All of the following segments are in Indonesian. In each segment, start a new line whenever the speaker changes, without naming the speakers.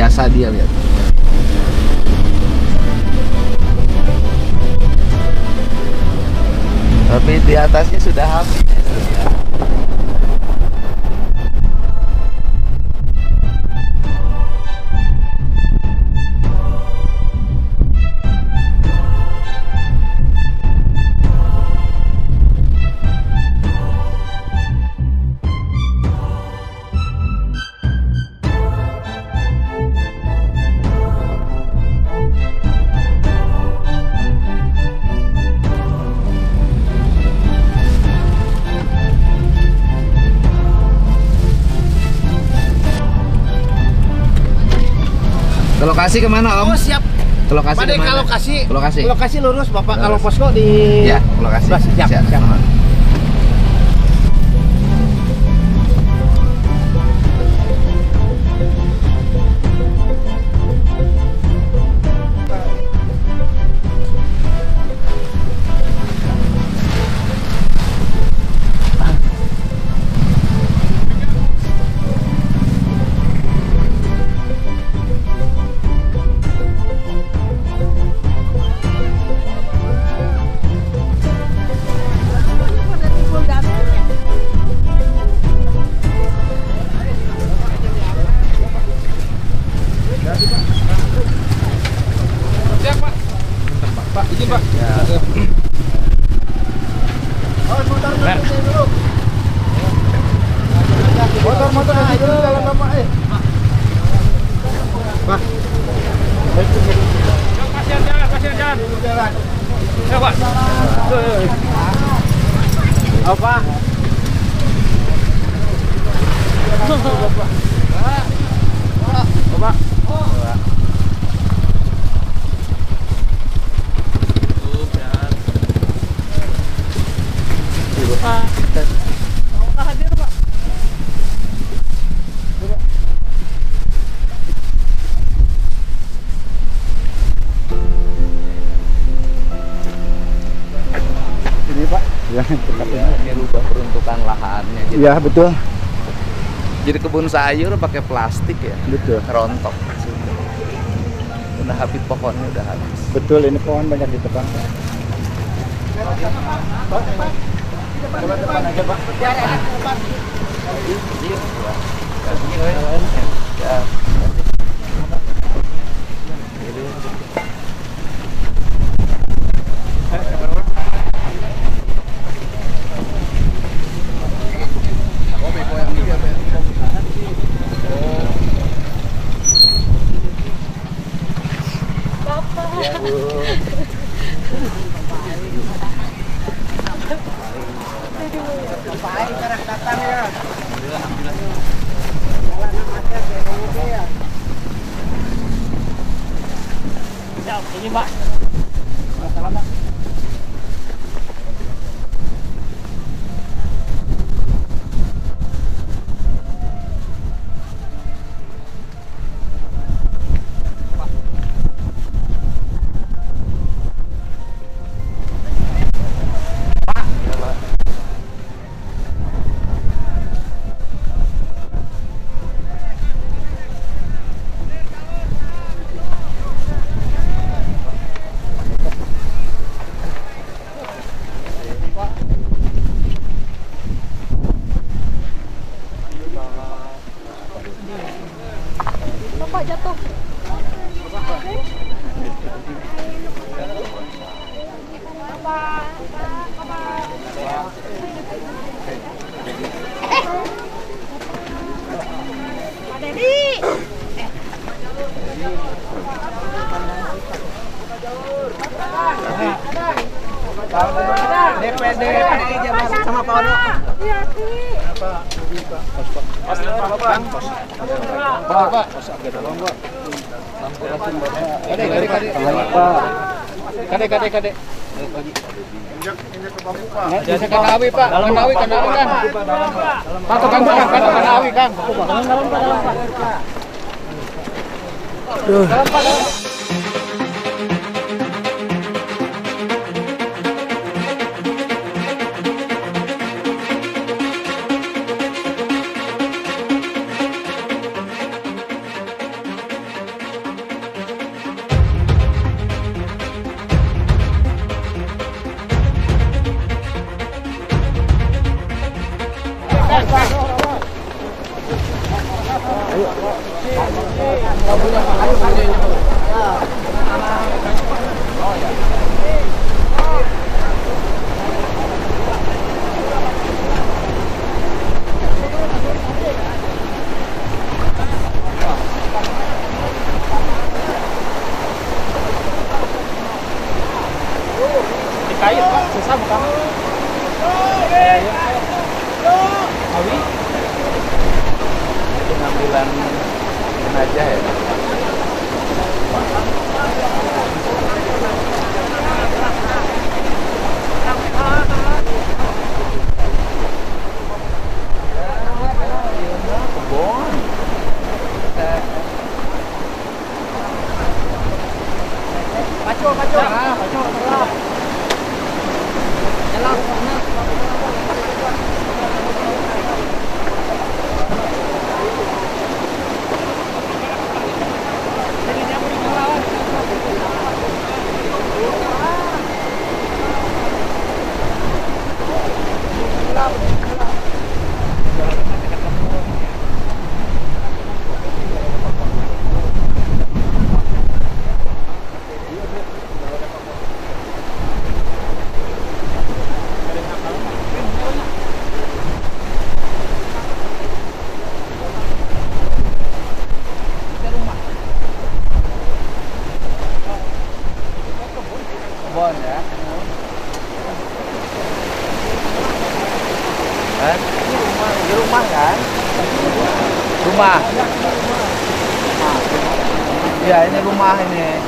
jasa dia, lihat. Tapi di atasnya sudah habis. Ke lokasi kemana, Om?
Oh, siap.
Ke lokasi
Pada
kemana?
ke lokasi.
Ke lokasi.
Ke lokasi lurus, Bapak.
Lurus.
Kalau posko di
Ya, ke lokasi.
Siap, siap.
Siap, Pak. Pak, izin, Pak.
Ya.
Motor di dalam Bapak. Pak.
Kasihan jalan. Ya, Pak.
Apa? Bapak. Hadir, Pak.
Ini Pak, ya tempat
Iya, ini rubah peruntukan lahannya. Jadi,
Iya betul,
jadi kebun sayur pakai plastik ya,
betul,
rontok. Udah habis pohonnya, udah habis.
betul. Ini pohon banyak ditebang.
Depan aja, Pak.
Ya.
Ini, Pak.
Bapak jatuh. Pak Dedi.
DPD Jabar sama Pak Ono.
Iya, Ki.
Kade. Jasa Kanawi, Pak. Kanawi kan. Pak, tukang Kanawi, Kang. Dalam, Pak.
air Pak, susah bukan? Awi?
Itu ngambilan jenazah ya. Kebon.
Pacu.
Kebon ya. Kan? Di rumah kan? Rumah. Ya, ini rumah ini.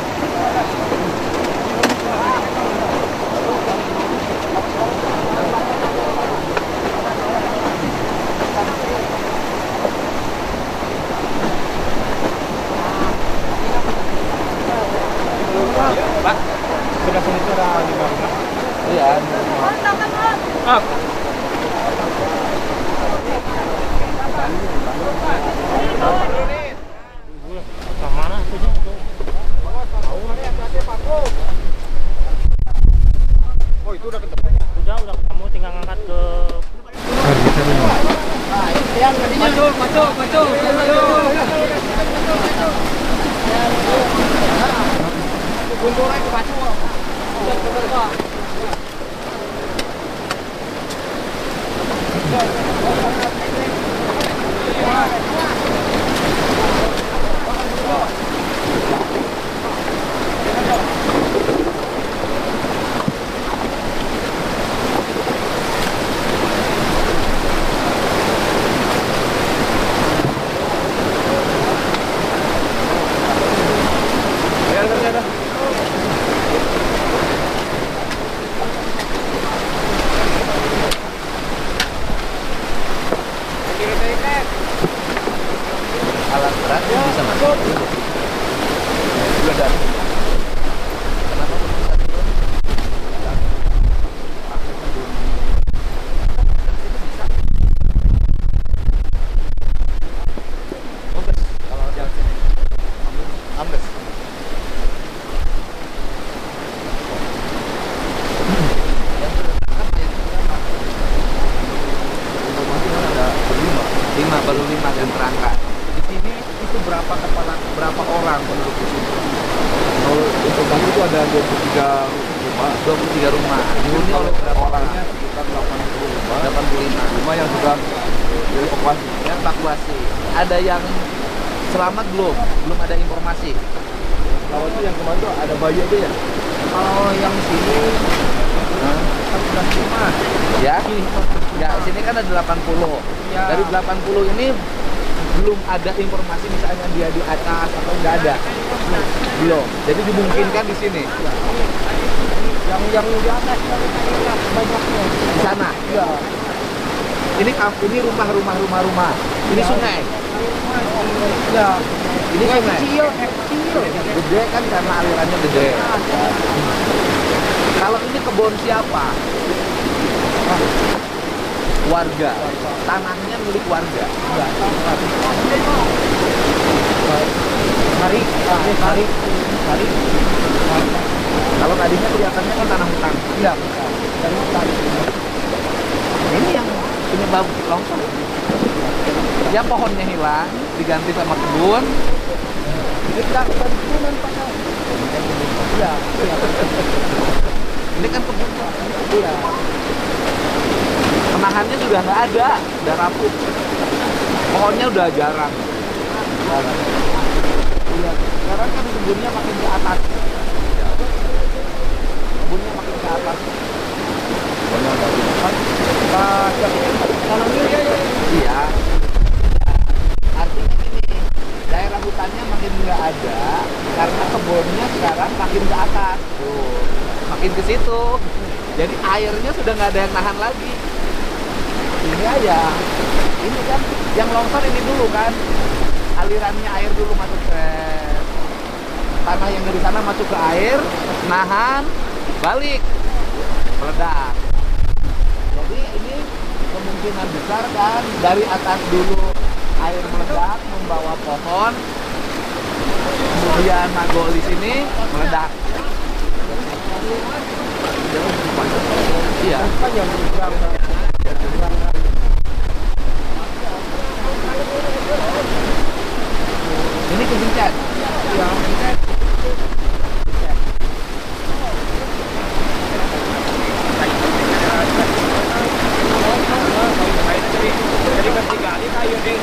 Pak, sudah sini sudah di bawah.
Iya.
Ah, mana tuh?
Oh, itu udah ketemu.
Udah ketemu, tinggal ngangkat ke
Maju. Guntur aja ke pacu.
Alat berat ini bisa masuk. Sudah ada. Kenapa belum bisa turun? Ambles. Kalau jalan sini. Ambles. Yang terdekat yang berapa? Informasi kan ada baru 5 dan berangkat. Di sini itu berapa orang penduduk di sini?
Kalau informasi itu ada 23 rumah.
23 rumah. Dihuni oleh berapa orang?
Sekitar 80 rumah.
85.
Rumah yang sudah dievakuasi.
Yang evakuasi. Ada yang selamat belum? Belum ada informasi.
Kalau itu yang kemarin tuh ada bayi aja ya.
Kalau yang sini kan sudah 5. Ya, sini kan ada 80.
Ya.
Dari 80 ini belum ada informasi misalnya dia di atas atau nggak ada. Belum. Jadi dimungkinkan di sini.
Yang di atas banyaknya.
Di sana.
Iya.
Ini rumah. Ini sungai.
Iya.
Ini sungai.
Kecil.
Gede kan karena alirannya gede. Kalau ini kebun siapa? Warga. Tanahnya milik warga.
Hari.
Kalau tadinya kelihatannya kan tanah hutan.
Iya. Dari hutan.
Ini yang penyebab longsor. Ya pohonnya hilang, diganti sama kebun.
Kita kebunan Pak. Iya.
Ini kan kebun.
Iya.
Penahannya sudah nggak ada, udah rapuh. Pohonnya udah jarang. Iya. Sekarang kan kebunnya makin ke atas. Kebunnya makin ke atas. Iya. Artinya gini, daerah hutannya makin nggak ada karena kebunnya sekarang makin ke atas, tuh, makin ke situ. Jadi airnya sudah nggak ada yang nahan lagi. Ini aja, ini kan yang longsor ini dulu kan, alirannya air dulu masuk ke tanah yang dari sana masuk ke air, nahan, balik, meledak. Jadi ini kemungkinan besar kan dari atas dulu air meledak membawa pohon, kemudian magol di sini meledak. Iya. Ini kebincang. Iya.
Jadi ketiga ini kayu deh.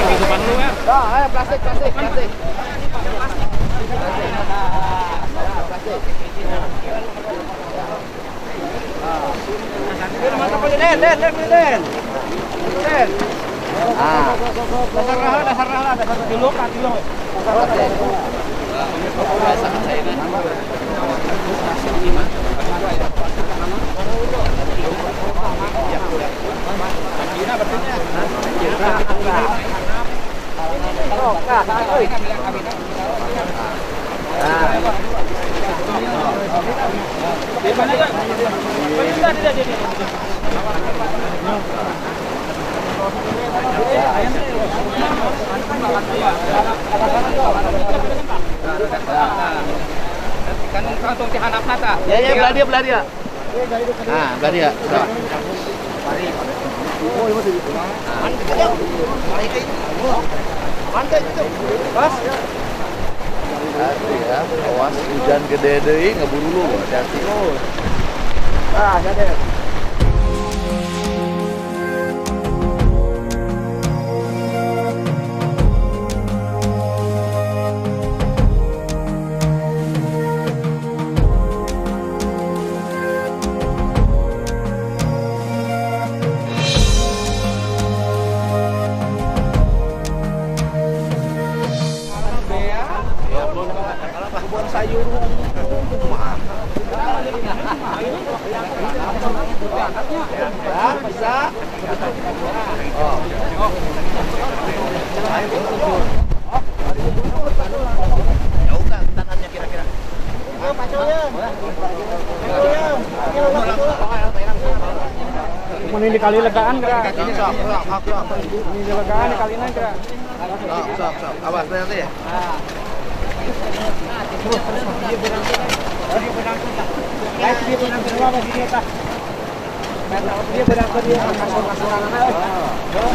Di depan lu ya.
Ayo plastik.
Dasar dulu kan dulu.
Kan kantong tihanap nata.
Ya, belah dia. Nah, belah dia. Sudah. Hati ya, awas hujan gede deui ngeburu lu, hati-hati.
Jadi.
Kebun sayur ya, bisa. Jauh nggak tanahnya kira-kira?
Mun ini kali legaan kira.
Ini sok.
Ini legaan kalinya kira.
Sok. Awas berarti ya.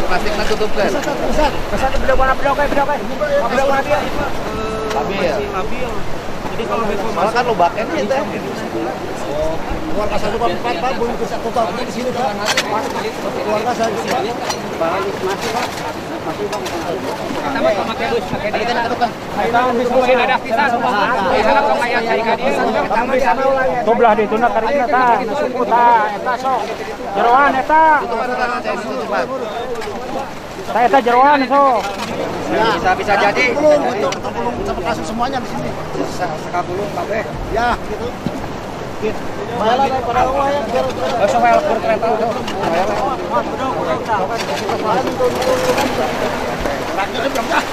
Plastik nak tutup kan?
Kesan bedok kayak.
Labil.
Jadi kalau besok
Malah kan lubaknya nih teh.
Keluarga saya juga 4 Pak, belum bisa totalnya di sini Pak. Keluarga saya juga.
Toblah di tuna karina ta, nasuku ta, eta sok. Jeroan eta. Eta jeroan sok.
Bisa jadi. Untuk sampai kasus semuanya di sini. Sekabulung kabeh. Ya, gitu. Bayalah para rumah ya, biar besok saya lapor kereta. Raknya belum dah.